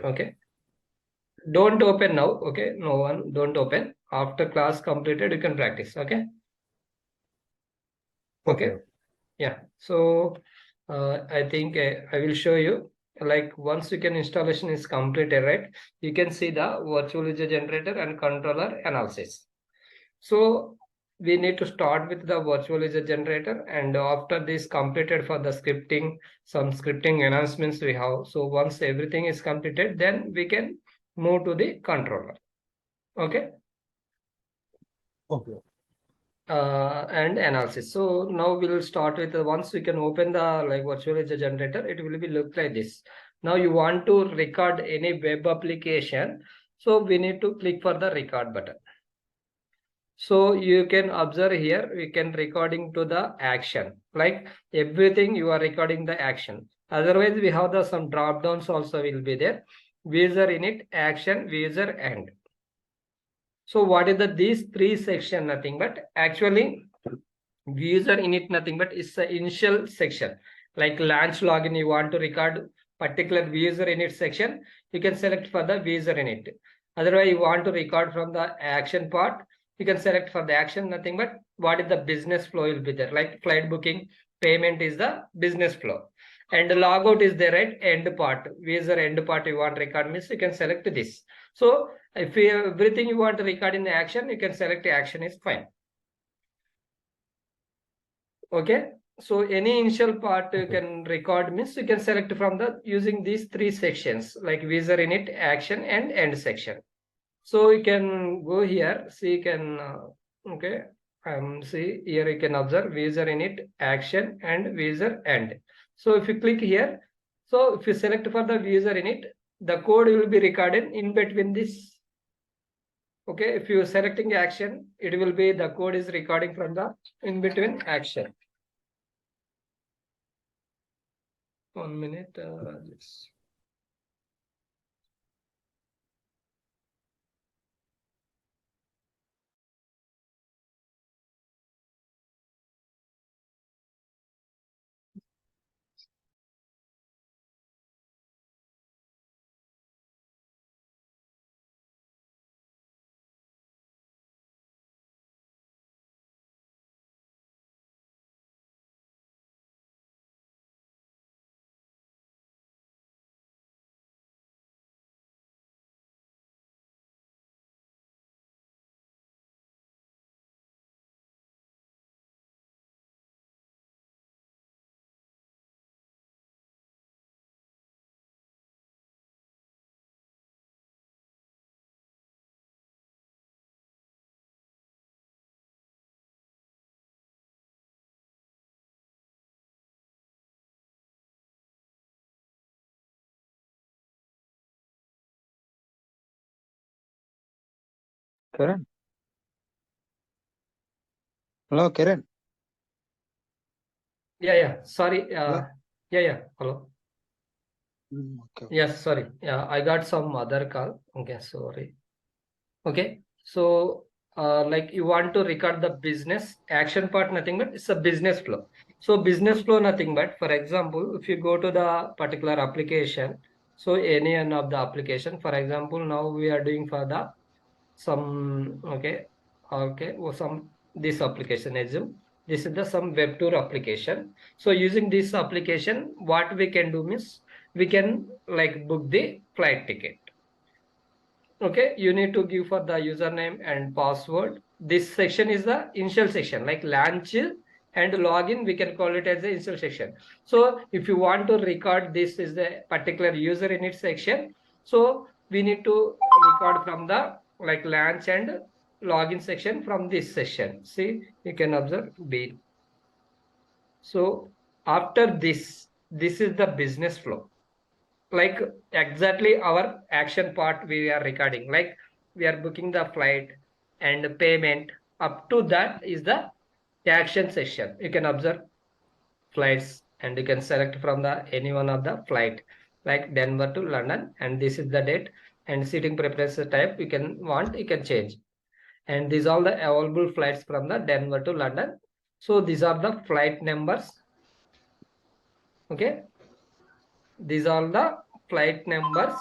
Okay. Don't open now. Okay. No one. Don't open. After class completed, you can practice. Okay. Okay. Yeah. So I think I will show you. Like once you can installation is completed, right? You can see the virtual user generator and controller analysis. So we need to start with the virtual user generator, and after this completed for the scripting, some scripting enhancements we have. So once everything is completed, then we can move to the controller. Okay. Okay. And analysis. So now we'll start with once we can open the like virtual user generator, it will be look like this. Now you want to record any web application, so we need to click for the record button. So you can observe here, we can recording to the action, like everything you are recording the action. Otherwise, we have the some drop downs also will be there. User init, action, user end. So what is the these three section? Nothing but actually user init nothing but is the initial section. Like launch login, you want to record particular user init section, you can select for the user init. Otherwise, you want to record from the action part, you can select for the action nothing but what is the business flow will be there. Like flight booking, payment is the business flow, and the logout is there, right? End part, user end part you want to record means you can select this. So if you everything you want to record in the action, you can select the action is fine. Okay. So any initial part you can record means you can select from the using these three sections like user init, action, and end section. So you can go here, see you can okay. See here you can observe user init, action, and user end. So if you click here, so if you select for the user init, the code will be recorded in between this. Okay, if you are selecting action, it will be the code is recording from the in between action. 1 minute, Rajesh. Kiran. Hello, Kiran. Yeah. Sorry. Hello. Yeah. Hello. Okay. Yes, sorry. Yeah, I got some other call. Okay, sorry. Okay. So, like you want to record the business action part, nothing but it's a business flow. So business flow, nothing but, for example, if you go to the particular application, so any one of the application, for example, now we are doing for the some or some this application assume this is the some web tour application. So using this application, what we can do means we can like book the flight ticket. Okay, you need to give for the username and password. This section is the initial section, like launch and login, we can call it as the initial section. So if you want to record this is the particular user init section, so we need to record from the like launch and login section from this section. See, you can observe B. So after this is the business flow, like exactly our action part we are recording, like we are booking the flight and payment. Up to that is the action section. You can observe flights and you can select from the any one of the flight like Denver to London, and this is the date and seating preferences type you can want, you can change. And these are the available flights from the Denver to London. So these are the flight numbers. Okay, these are the flight numbers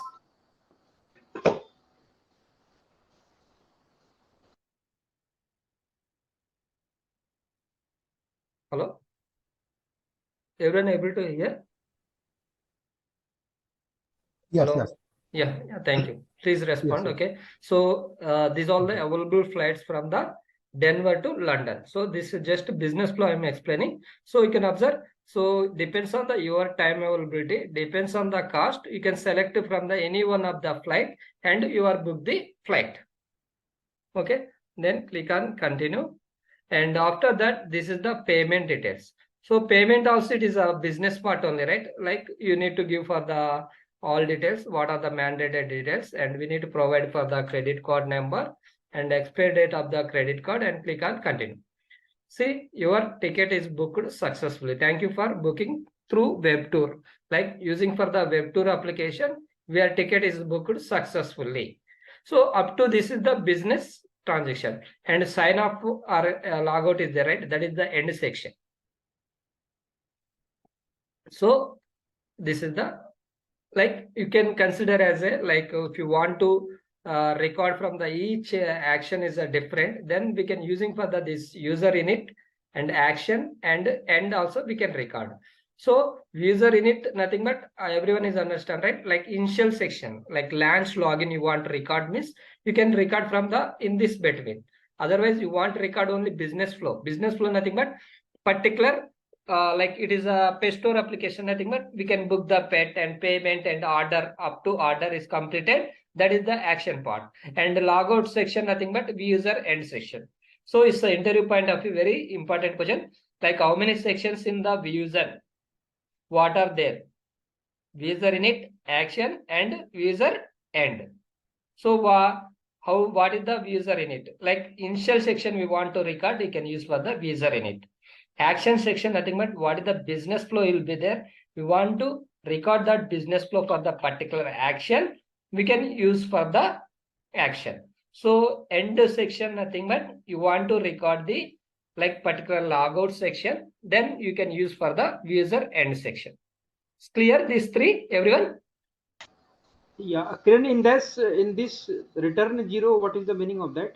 Everyone able to hear? Yes, Hello? yes, Yeah, thank you. Please respond. yes. Okay. So these are all the Okay. available flights from the Denver to London. So this is just business flow I'm explaining. So you can observe. So depends on the your time availability, depends on the cost. You can select from the any one of the flight and you are book the flight. Okay. Then click on continue. And after that, this is the payment details. So payment also it is a business part only, right? Like you need to give for the all details, what are the mandated details, and we need to provide for the credit card number and expiry date of the credit card and click on continue. See, your ticket is booked successfully. Thank you for booking through web tour. Like using for the web tour application, where ticket is booked successfully. So up to this is the business transaction and sign up or logout is there, right? That is the end section. So this is the like you can consider as a like if you want to record from the each action is a different, then we can using for the this user init and action and end also we can record. So user init nothing but everyone is understand, right? Like initial section like launch login you want to record means you can record from the in this between. Otherwise you want to record only business flow nothing but particular like it is a pet store application, nothing but we can book the pet and payment and order up to order is completed. That is the action part. And the logout section, nothing but user end section. So it's the interview point of view, very important question. Like how many sections in the user? What are there? User init, action, and user end. So what is the user init? Like initial section we want to record, you can use for the user init. Action section, nothing but what is the business flow will be there. We want to record that business flow for the particular action. We can use for the action. So end section, nothing but you want to record the like particular logout section, then you can use for the user end section. It's clear these three, everyone? Yeah, Kiran, in this return zero, what is the meaning of that?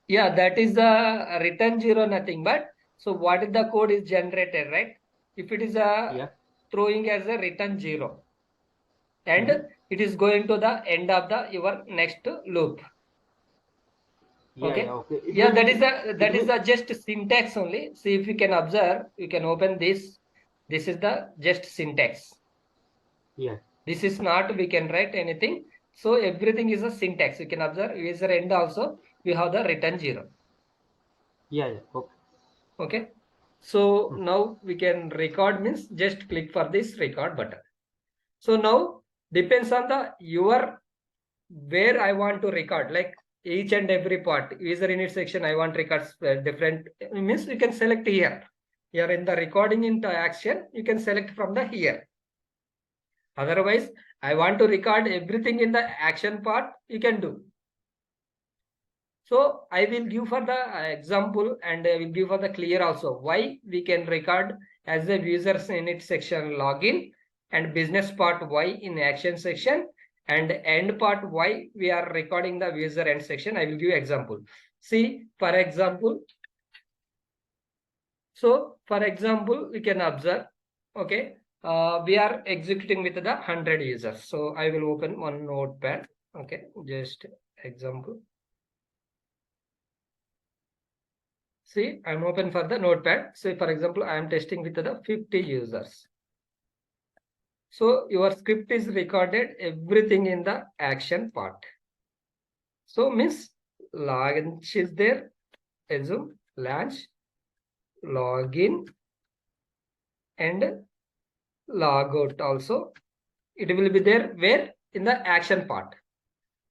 Yeah, that is the return zero, nothing but. So what is the code is generated, right? If it is a Yeah. throwing as a return zero, and Mhm. it is going to the end of the your next loop. Yeah, yeah, Okay. okay. It Yeah, means that is it means just syntax only. See if you can observe, you can open this. This is the just syntax. yeah, This is not we can write anything. So everything is a syntax. You can observe user end also. We have the return zero. yeah, yeah, okay. Okay. So Hmm. now we can record means just click for this record button. So now depends on the your where I want to record, like each and every part user init section I want records different means you can select here. Here in the recording into action, you can select from the here. Otherwise, I want to record everything in the action part, you can do. So I will give for the example and I will give for the clear also why we can record as a users init section login and business part why in action section and end part why we are recording the user end section. I will give example. See, for example, so for example, we can observe, okay, we are executing with the 100 users. So I will open one notepad. Okay, just example. See, I'm open for the notepad. Say, for example, I am testing with the 50 users. So your script is recorded everything in the action part. So means launch is there, assume launch, login, and logout also. It will be there where in the action part.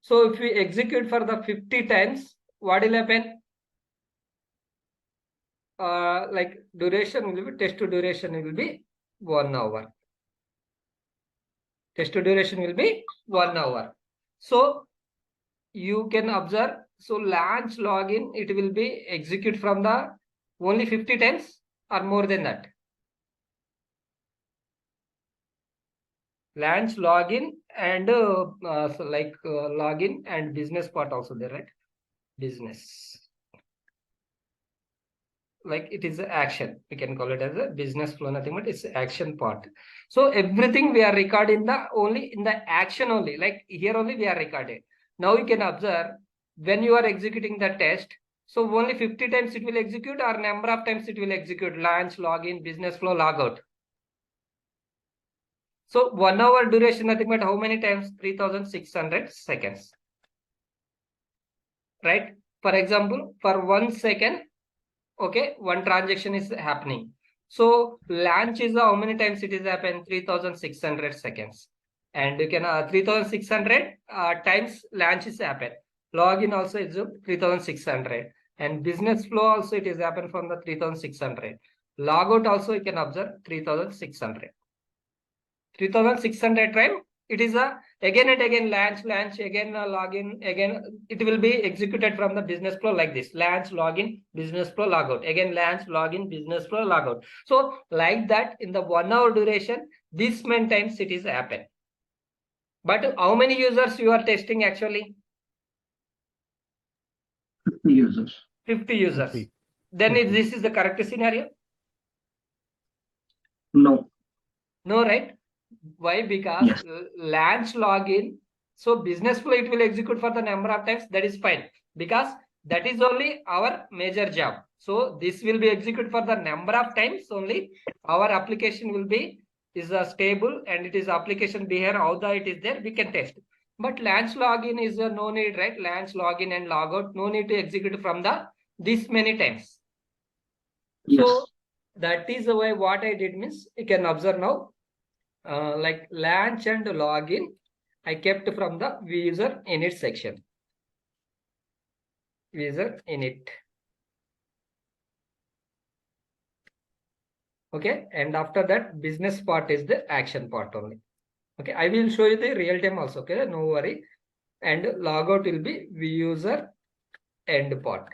So if we execute for the 50 times, what will happen? Like duration will be test duration will be 1 hour. Test duration will be 1 hour. So you can observe. So launch login, it will be execute from the only 50 times or more than that. Launch login and so like login and business part also there, right? Business. like it is a action. We can call it as a business flow, nothing but it's action part. So everything we are recording only in the action only, like here only we are recorded. Now you can observe when you are executing the test. So only 50 times it will execute or number of times it will execute, launch, login, business flow, logout. So 1 hour duration, nothing but how many times? 3600 seconds. Right? For example, for 1 second, okay, one transaction is happening. So launch is how many times it is happen? 3600 seconds. And you can 3600 times launch is happen. Login also is 3600. And business flow also it is happen from the 3600. Logout also you can observe 3600. 3600 time it is a again and again launch again login again it will be executed from the business flow like this: launch, login, business flow, logout, again launch, login, business flow, logout. So like that in the 1 hour duration this many times it is happen. But how many users you are testing actually? 50 users. 50 users. 50. Then 50. this is the correct scenario? No. No, right? Why? Because Yes. launch, login, so business flow it will execute for the number of times, that is fine, because that is only our major job. So this will be executed for the number of times only. Our application will be is stable and it is application behavior, how the it is there, we can test. But launch, login is no need, right? Launch, login and logout, no need to execute from the this many times. Yes. So that is the way what I did means you can observe now. Like launch and login, I kept from the user init section. User init. Okay, and after that, business part is the action part only. Okay, I will show you the real time also. Okay, no worry. And logout will be user end part.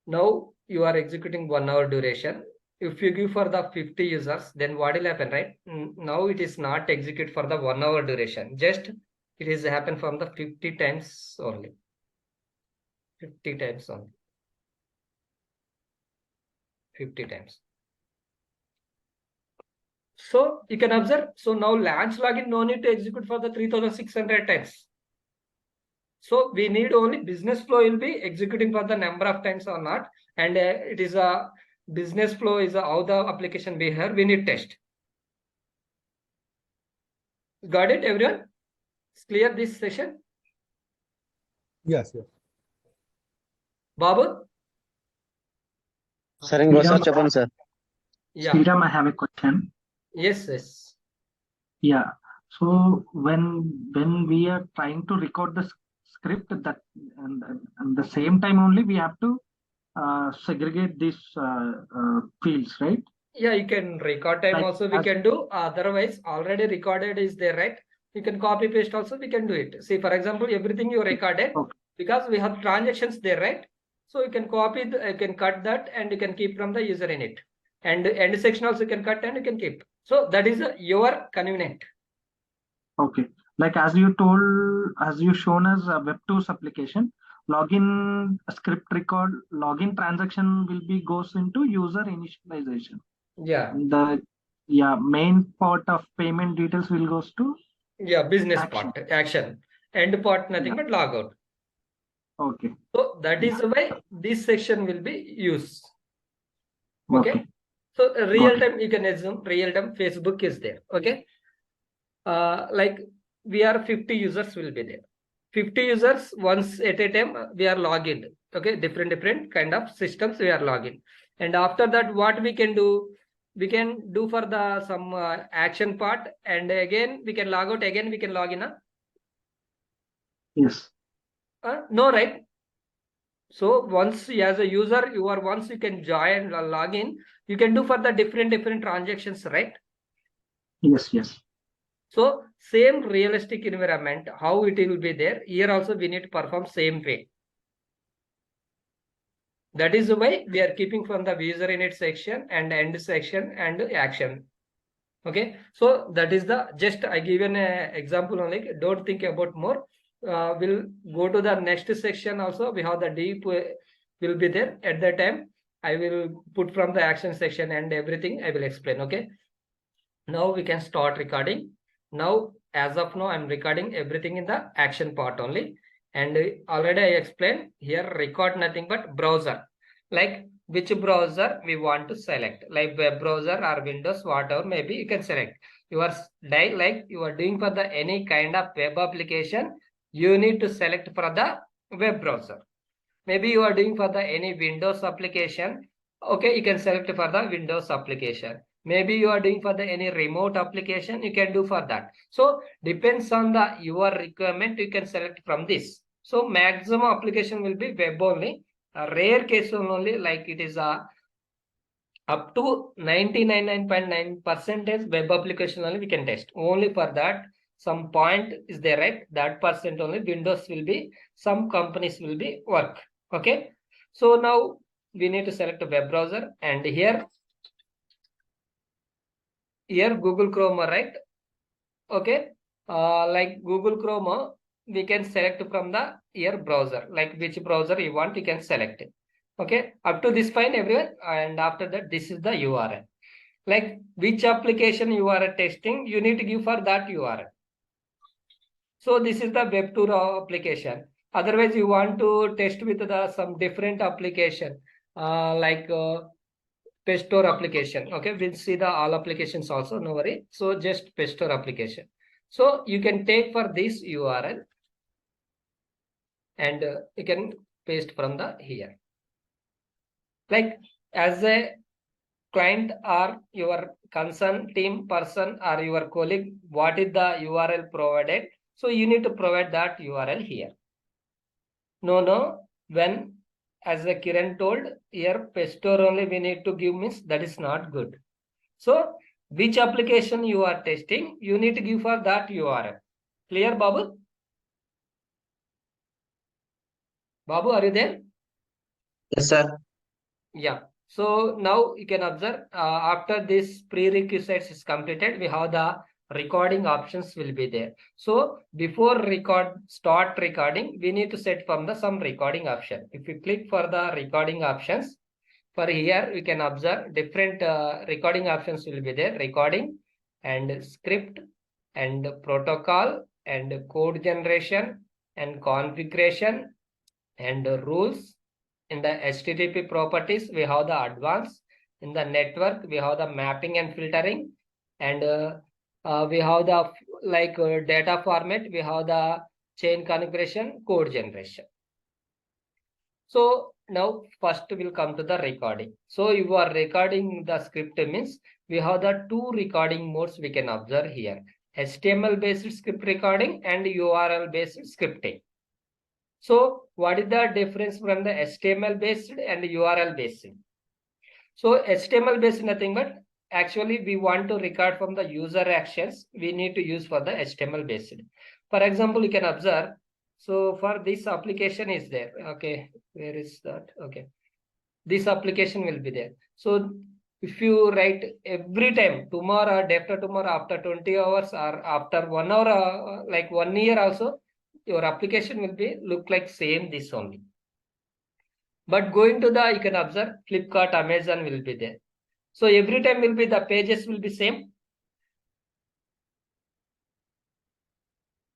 Now you are executing 1 hour duration. If you give for the 50 users, then what will happen, right? Now it is not execute for the 1 hour duration. Just it is happen from the 50 times only. 50 times only. 50 times. So you can observe. So now launch, login, no need to execute for the 3600 times. So we need only business flow will be executing for the number of times or not. And it is a business flow is how the application behavior. We need test. Got it, everyone? It's clear this session? Yes, yes. Babu? Sir, ఇంకోసారి చెప్పండి sir. Yeah. Sriram, I have a question. Yes, yes. Yeah. So when we are trying to record the script, that and the same time only we have to segregate these fields, right? Yeah, you can record time Like also we can do. Otherwise, already recorded is there, right? You can copy paste also we can do it. See, for example, everything you recorded Okay. because we have transactions there, right? So you can copy, you can cut that and you can keep from the user in it. And end section also you can cut and you can keep. So that is your convenient. Okay. Like as you told, as you shown as a Web2's application, login script record, login transaction will be goes into user initialization. Yeah. The main part of payment details will goes to Business action. part, action. End part, nothing but logout. Okay. So that is why this section will be used. Okay. So real time, you can assume real time Facebook is there. Okay. Like we are 50 users will be there. 50 users once at a time we are logged. Okay. Different kind of systems we are logging. And after that, what we can do? We can do for the some action part, and again we can log out. Again we can log in. Yes. No, right? So once as a user, once you can join log in, you can do for the different transactions, right? Yes. So same realistic environment, how it will be there. Here also we need to perform same way. That is why we are keeping from the user init section and end section and action. Okay, so that is the just I given an example only. Don't think about more. We'll go to the next section also. We have the deep will be there. At that time, I will put from the action section and everything I will explain. Okay. Now we can start recording. Now, as of now, I'm recording everything in the action part only. And already I explained here, record nothing but browser. Like which browser we want to select, like web browser or Windows, whatever, maybe you can select. You are like you are doing for the any kind of web application, you need to select for the web browser. Maybe you are doing for the any Windows application. Okay, you can select for the Windows application. Maybe you are doing for the any remote application, you can do for that. So depends on the your requirement, you can select from this. So maximum application will be web only. A rare case only, like it is a up to 99.9% web application only we can test. Only for that some point is there, right? That percent only Windows will be, some companies will be work. Okay. So now we need to select a web browser, and here Google Chrome, right? Okay. Like Google Chrome, we can select from the here browser, like which browser you want, you can select it. Okay, up to this fine everyone, and after that this is the URL. Like which application you are testing, you need to give for that URL. So this is the web tour application. Otherwise you want to test with the some different application, like page store application. Okay, we'll see the all applications also, no worry. So just page store application. So you can take for this URL and you can paste from the here. Like as a client or your concern team person or your colleague, what is the URL provided? So you need to provide that URL here. No, when as the Kiran told here, page store only we need to give, means that is not good. So which application you are testing, you need to give for that URL. Clear, Babu? Babu, are you there? Yes, sir. Yeah. So now you can observe after this prerequisites is completed, we have the recording options will be there. So before start recording, we need to set from the some recording option. If you click for the recording options, for here we can observe different recording options will be there. Recording and script and protocol and code generation and configuration and rules. In the HTTP properties, we have the advanced. In the network, we have the mapping and filtering, and we have the like data format. We have the chain configuration, code generation. So now first we'll come to the recording. So you are recording the script, means we have the two recording modes we can observe here: HTML based script recording and URL based scripting. So what is the difference from the HTML based and URL based? So HTML based nothing but actually we want to record from the user actions, we need to use for the HTML based. For example, you can observe. So for this application is there. Okay, where is that? Okay, this application will be there. So if you write every time, tomorrow, day after tomorrow, after 20 hours or after 1 hour, like 1 year also, your application will be look like same this only. But going to the, you can observe Flipkart, Amazon will be there. So every time will be the pages will be same.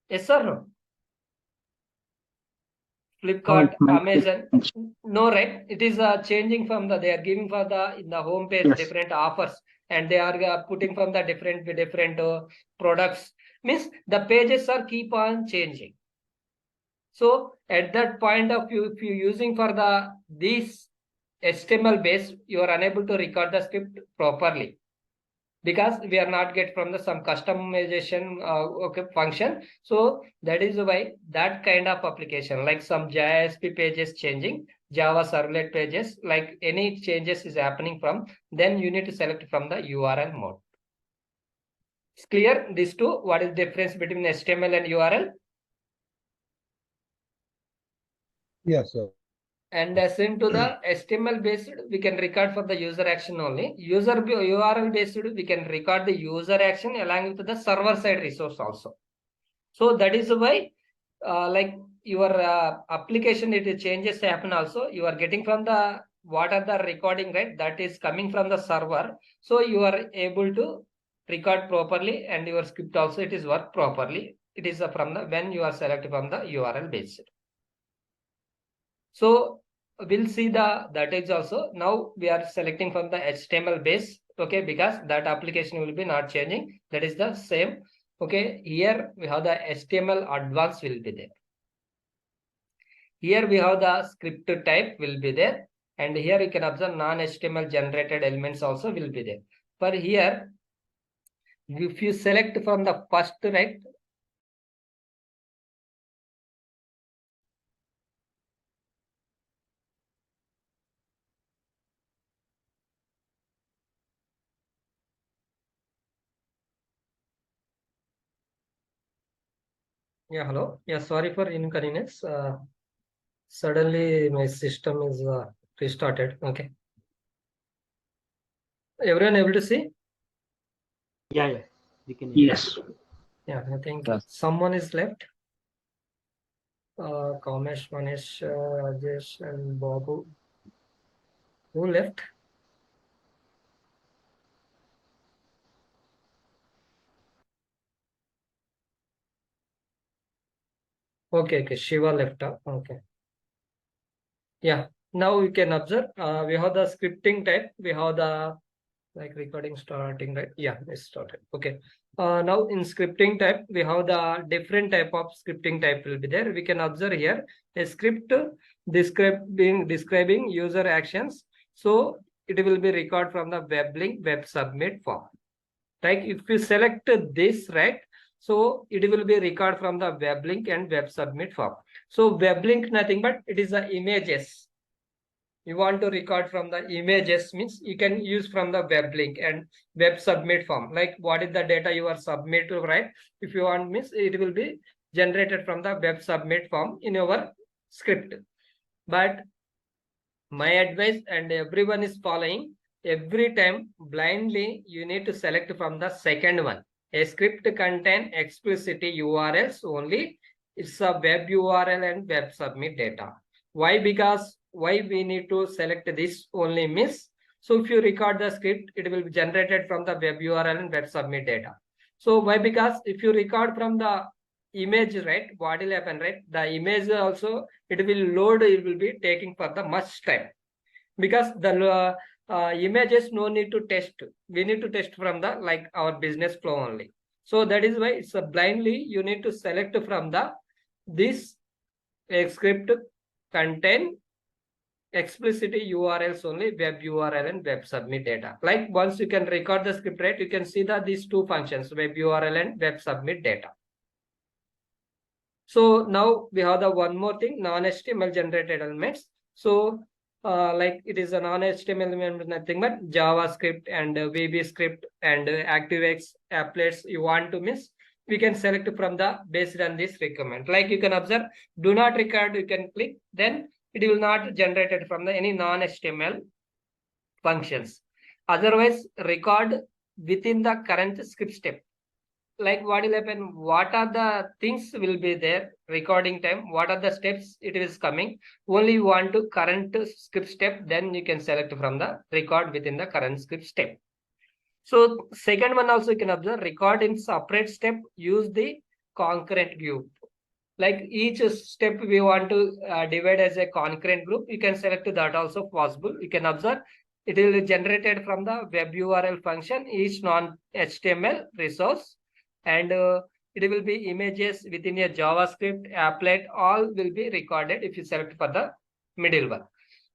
Yes or no? Flipkart, Amazon, no, right? It is changing from the, they are giving for the in the home page, yes, different offers, and they are putting from the different products. Means the pages are keep on changing. So at that point of view, if you're using for the this HTML based, you are unable to record the script properly because we are not get from the some customization function. So that is why that kind of application, like some JSP pages changing, Java servlet pages, like any changes is happening from, then you need to select from the URL mode. It's clear these two, what is the difference between HTML and URL? Yes, sir. And as into the HTML based, we can record for the user action only. URL based, we can record the user action along with the server side resource also. So that is why like your application, it changes happen also. You are getting from the what are the recording, right? That is coming from the server. So you are able to record properly, and your script also it is work properly. It is from the when you are selected from the URL base. So we'll see that is also. Now we are selecting from the HTML base, okay, because that application will be not changing. That is the same. Okay, here we have the HTML advanced will be there. Here we have the script type will be there, and here you can observe non-HTML generated elements also will be there. For here, if you select from the first, right? Yeah, hello. Yeah, sorry for inconvenience. Suddenly my system is restarted. Okay. Everyone able to see? Yeah. We can hear. Yes. Yeah, I think Yes. someone is left. Kamesh, Manish, Rajesh, and Babu. Who left? Okay, Shiva left. Okay. Yeah. Now we can observe. We have the scripting type. We have the like recording starting, right? Yeah, it's started. Okay. Now in scripting type, we have the different type of scripting type will be there. We can observe here a script describing user actions. So it will be record from the web link web submit form. Right? If you select this, right? So it will be record from the web link and web submit form. So web link nothing but it is the images. You want to record from the images means you can use from the web link and web submit form. Like what is the data you are submit to, right? If you want means it will be generated from the web submit form in your script. But my advice and everyone is following, every time blindly you need to select from the second one. A script contain explicit URLs only. It's a web URL and web submit data. Why? Because why we need to select this only means, so if you record the script, it will be generated from the web URL and web submit data. So why? Because if you record from the image, right, what will happen, right? The image also it will load, it will be taking for the much time, because the images no need to test. We need to test from the like our business flow only. So that is why it's a blindly you need to select from the this script contain explicit URLs only, web URL and web submit data. Like once you can record the script, right, you can see that these two functions, web URL and web submit data. So now we have the one more thing, non-HTML generated elements. So like it is a non-HTML element, nothing but JavaScript and VB script and ActiveX applets you want to miss. We can select from the based on this requirement. Like you can observe, do not record, you can click, then it will not generate it from the any non-HTML functions. Otherwise, record within the current script step. Like what will happen, what are the things will be there recording time, what are the steps it is coming, only you want to current script step, then you can select from the record within the current script step. So second one also you can observe, record in separate step, use the concurrent group. Like each step we want to divide as a concurrent group, you can select that also possible. You can observe it will be generated from the web URL function, each non-HTML resource, and it will be images within a JavaScript applet, all will be recorded if you select for the middle one.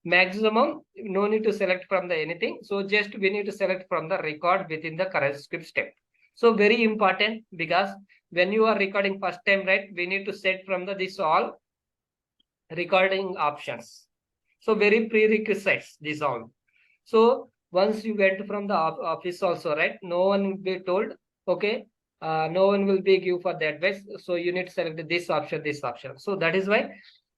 Maximum no need to select from the anything, so just we need to select from the record within the current script step. So very important, because when you are recording first time, right, we need to set from the this all recording options. So very prerequisites this all. So once you went from the office also, right, no one will be told, okay, no one will be give for the advice. So you need to select this option, this option. So that is why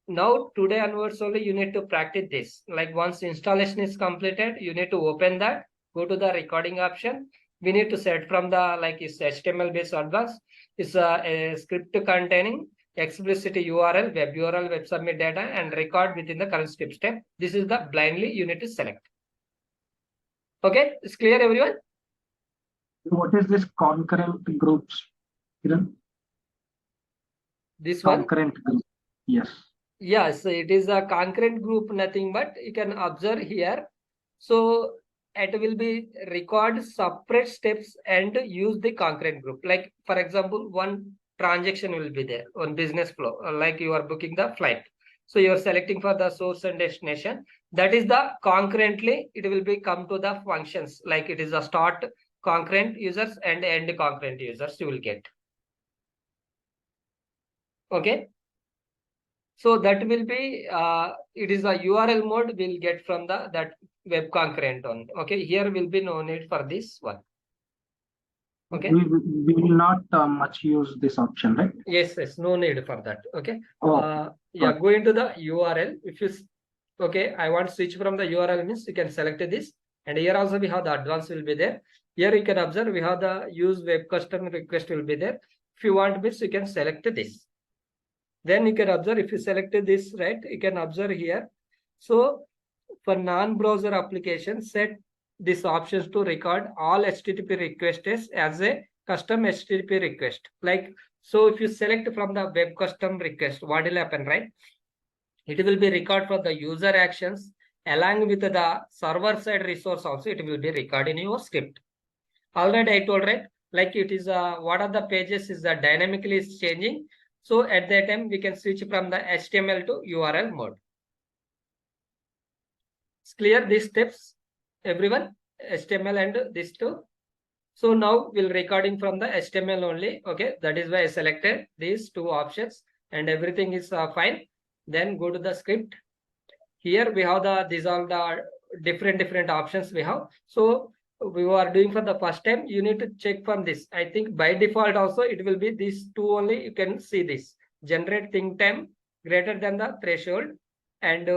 now today onwards only you need to practice this. Like once installation is completed, you need to open that, go to the recording option. We need to set from the like is HTML based advanced. It's a script containing explicit URL, web URL, web submit data, and record within the current script step. This is the blindly you need to select. Okay, it's clear, everyone? What is this concurrent groups? Kiran? This one? Concurrent group. Yes. Yes, it is a concurrent group, nothing but you can observe here. So it will be record separate steps and use the concurrent group. Like for example, one transaction will be there on business flow, like you are booking the flight. So you are selecting for the source and destination. That is the concurrently, it will be come to the functions, like it is a start concurrent users and end concurrent users you will get. Okay. So that will be, it is a URL mode we'll get from the that web concurrent on. Okay, here will be no need for this one. Okay. We will not much use this option, right? Yes, no need for that. Okay. Oh, yeah, go into the URL. If you, okay, I want to switch from the URL means you can select this. And here also we have the advanced will be there. Here you can observe we have the use web custom request will be there. If you want means you can select this. Then you can observe if you selected this, right, you can observe here. So for non-browser application, set these options to record all HTTP requests as a custom HTTP request. Like, so if you select from the web custom request, what will happen, right? It will be record for the user actions along with the server side resource also, it will be recorded in your script. Already I told, right, like it is what are the pages is that dynamically is changing. So at that time we can switch from the HTML to URL mode. It's clear these steps, everyone, HTML and this too. So now we'll recording from the HTML only. Okay, that is why I selected these two options and everything is fine. Then go to the script. Here we have the, these are the different options we have. So we are doing for the first time, you need to check from this. I think by default also it will be these two only. You can see this generate think time greater than the threshold and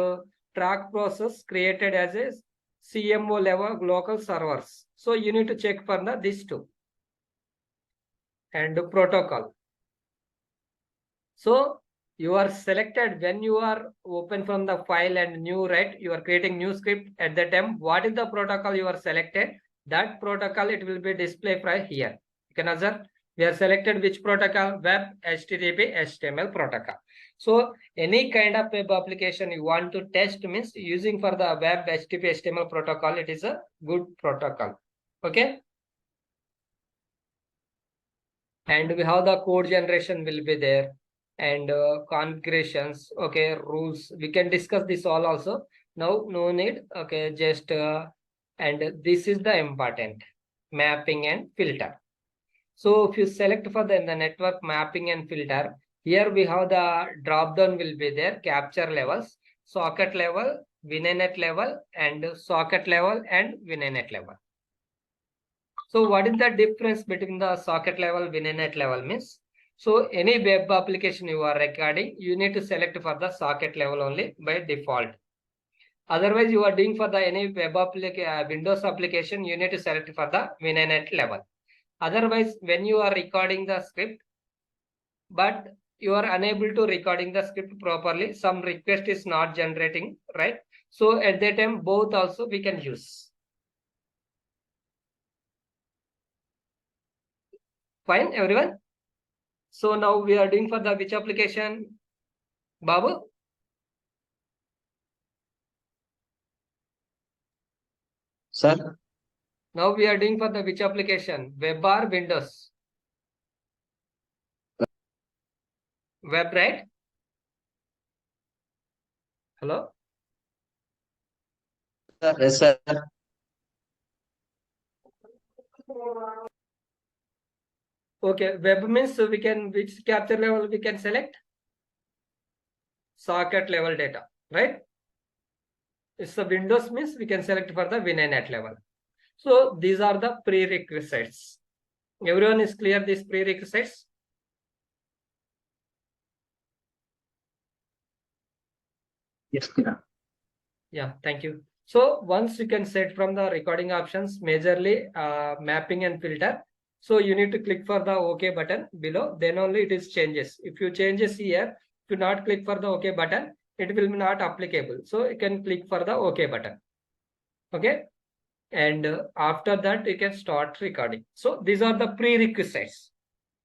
track process created as a CMO level local servers. So you need to check for the these two and protocol. So you are selected when you are open from the file and new, right? You are creating new script at the time. What is the protocol you are selected? That protocol it will be displayed right here. You can observe we are selected which protocol, web HTTP HTML protocol. So any kind of web application you want to test means using for the web HTTP HTML protocol, it is a good protocol. Okay. And we have the code generation will be there and configurations. Okay, rules. We can discuss this all also. Now no need. Okay, just and this is the important mapping and filter. So if you select for the network mapping and filter, here we have the drop down will be there, capture levels, socket level, VNet level, and socket level and VNet level. So what is the difference between the socket level, VNet level means? So any web application you are recording, you need to select for the socket level only by default. Otherwise, you are doing for the any web application, Windows application, you need to select for the VNet level. Otherwise, when you are recording the script, but you are unable to recording the script properly, some request is not generating, right? So at that time, both also we can use. Fine, everyone. So now we are doing for the which application, Babu? Sir, Now we are doing for the which application, web or Windows? Web, right? Hello? yes, sir. Okay, web means we can, which capture level we can select? Socket level data, right? It's the Windows means we can select for the VNet level. So these are the prerequisites. Everyone is clear these prerequisites? yes, Kiran. Yeah, thank you. So once you can set from the recording options, majorly mapping and filter. So you need to click for the OK button below, then only it is changes. If you changes here, if you not click for the OK button, it will be not applicable. So you can click for the OK button. Okay. And after that, you can start recording. So these are the prerequisites.